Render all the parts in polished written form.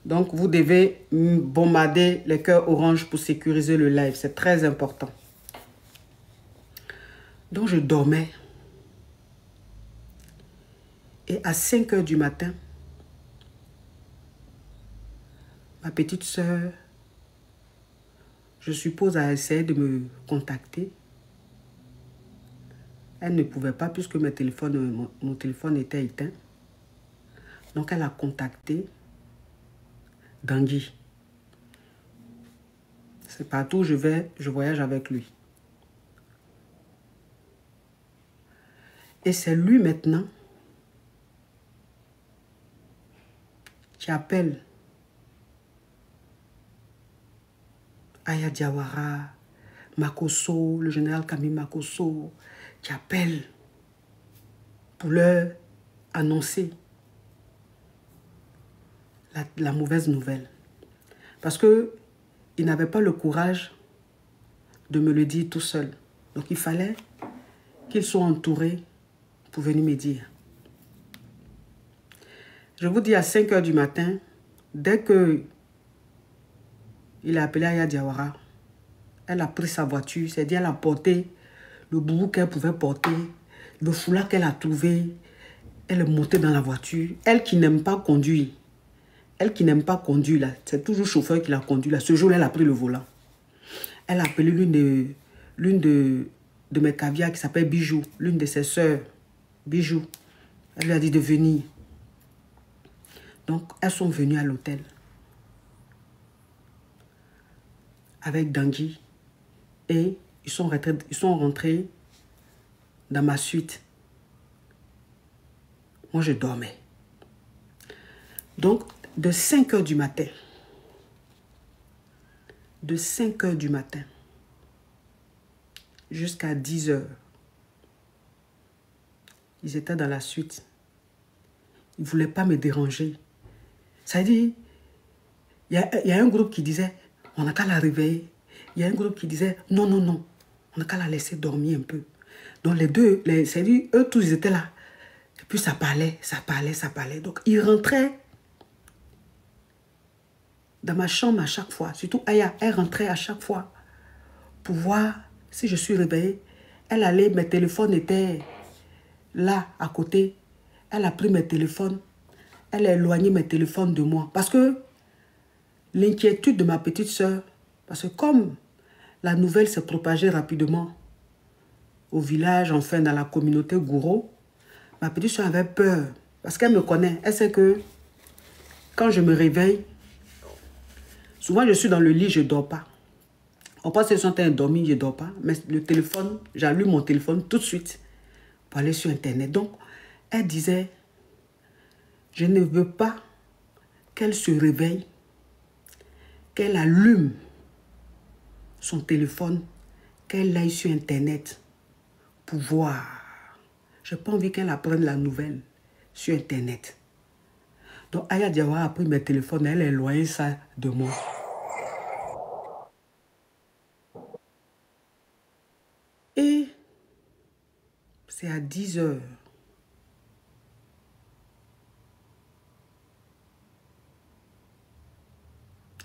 Donc, vous devez bombarder les cœurs orange pour sécuriser le live. C'est très important. Donc, je dormais. Et à 5 heures du matin, ma petite sœur, je suppose, a essayé de me contacter. Elle ne pouvait pas puisque mon téléphone était éteint. Donc, elle a contacté Dangui. C'est partout où je vais, je voyage avec lui. Et c'est lui maintenant qui appelle Aya Diawara, Makosso, le général Camille Makosso, qui appelle pour leur annoncer la mauvaise nouvelle. Parce qu'il n'avait pas le courage de me le dire tout seul. Donc il fallait qu'ils soient entourés pour venir me dire. Je vous dis à 5 heures du matin, dès que il a appelé Aya Diawara, elle a pris sa voiture, c'est-à-dire elle a porté le boubou qu'elle pouvait porter, le foulard qu'elle a trouvé, elle est montée dans la voiture. Elle qui n'aime pas conduire, là, c'est toujours le chauffeur qui l'a conduit là. Ce jour-là, elle a pris le volant. Elle a appelé l'une de mes caviars qui s'appelle Bijou, l'une de ses sœurs, Bijou. Elle lui a dit de venir. Donc, elles sont venues à l'hôtel avec Dangui et ils sont rentrés dans ma suite. Moi, je dormais. Donc, de 5 heures du matin, jusqu'à 10 heures, ils étaient dans la suite. Ils ne voulaient pas me déranger. Ça veut dire, il y a un groupe qui disait, on n'a qu'à la réveiller. Il y a un groupe qui disait, non, non, non, on n'a qu'à la laisser dormir un peu. Donc les deux, c'est-à-dire, eux tous, ils étaient là. Et puis ça parlait. Donc ils rentraient dans ma chambre à chaque fois. Surtout Aya, elle rentrait à chaque fois pour voir si je suis réveillée. Elle allait, mes téléphones étaient là, à côté. Elle a pris mes téléphones. Elle a éloigné mes téléphones de moi. Parce que l'inquiétude de ma petite sœur, parce que comme la nouvelle s'est propagée rapidement au village, enfin dans la communauté Gouro, ma petite sœur avait peur. Parce qu'elle me connaît. Elle sait que quand je me réveille, souvent je suis dans le lit, je ne dors pas. On pense que je suis endormi, je ne dors pas. Mais le téléphone, j'allume mon téléphone tout de suite pour aller sur Internet. Donc, elle disait, je ne veux pas qu'elle se réveille, qu'elle allume son téléphone, qu'elle aille sur Internet pour voir. Je n'ai pas envie qu'elle apprenne la nouvelle sur Internet. Donc, Aya Diawara a pris mes téléphones, elle a éloigné ça de moi. Et c'est à 10 heures.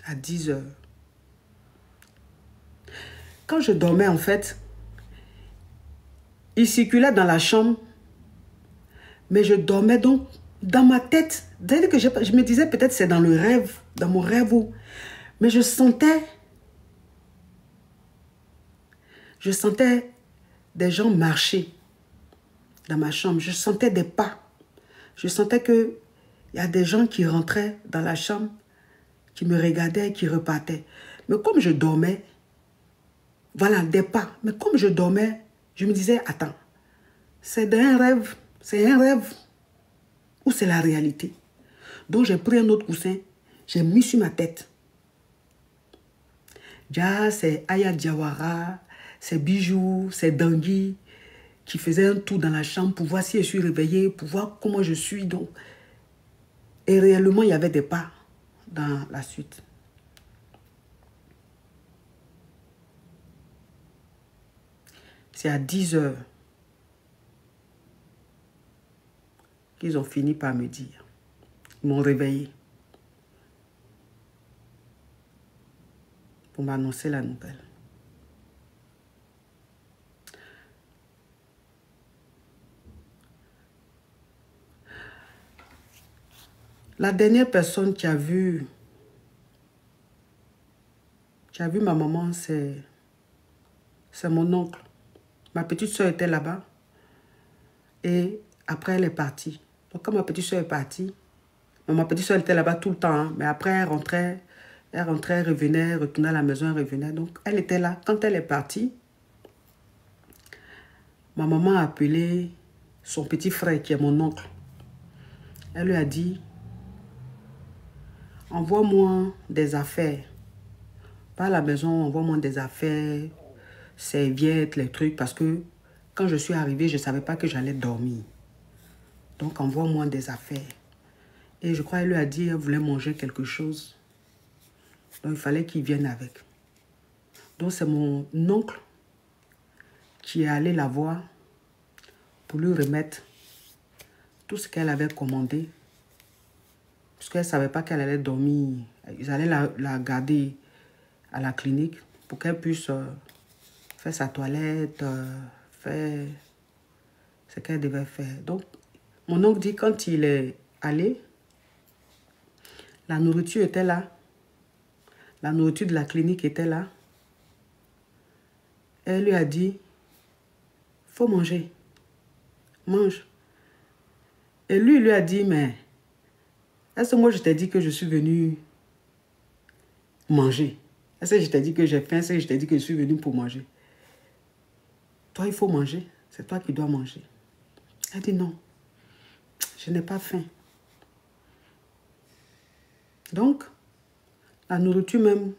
À 10 heures. Quand je dormais, en fait, il circulait dans la chambre, mais je dormais donc dans ma tête. Dès que je me disais peut-être c'est dans le rêve, dans mon rêve, mais je sentais des gens marcher dans ma chambre. Je sentais des pas. Je sentais qu'il y a des gens qui rentraient dans la chambre, qui me regardaient et qui repartaient. Mais comme je dormais, voilà, des pas. Mais comme je dormais, je me disais, attends, c'est un rêve ou c'est la réalité? Donc j'ai pris un autre coussin, j'ai mis sur ma tête. Déjà, c'est Aya Diawara, c'est Bijou, c'est Dangui qui faisait un tour dans la chambre pour voir si je suis réveillée, pour voir comment je suis. Donc. Et réellement, il y avait des pas dans la suite. C'est à 10 heures qu'ils ont fini par me dire. Ils m'ont réveillé. pour m'annoncer la nouvelle. La dernière personne qui a vu ma maman, c'est mon oncle. Ma petite soeur était là-bas. Et après, elle est partie. Donc, quand ma petite soeur est partie, ma petite soeur était là-bas tout le temps. Hein, mais après, elle rentrait, revenait, retournait à la maison, elle revenait. Donc, elle était là. Quand elle est partie, ma maman a appelé son petit frère, qui est mon oncle. Elle lui a dit, envoie-moi des affaires. Pas à la maison, envoie-moi des affaires, serviettes, les trucs. Parce que quand je suis arrivée, je ne savais pas que j'allais dormir. Donc, envoie-moi des affaires. Et je crois qu'elle lui a dit, elle voulait manger quelque chose. Donc, il fallait qu'il vienne avec. Donc, c'est mon oncle qui est allé la voir pour lui remettre tout ce qu'elle avait commandé. Parce qu'elle ne savait pas qu'elle allait dormir. Ils allaient la garder à la clinique pour qu'elle puisse faire sa toilette, faire ce qu'elle devait faire. Donc, mon oncle dit quand il est allé, la nourriture était là. La nourriture de la clinique était là. Elle lui a dit, faut manger. Mange. Et lui, il lui a dit, mais est-ce que moi je t'ai dit que je suis venu manger? Est-ce que je t'ai dit que j'ai faim? Est-ce que je t'ai dit que je suis venu pour manger? Toi, il faut manger. C'est toi qui dois manger. Elle dit non, je n'ai pas faim. Donc, la nourriture même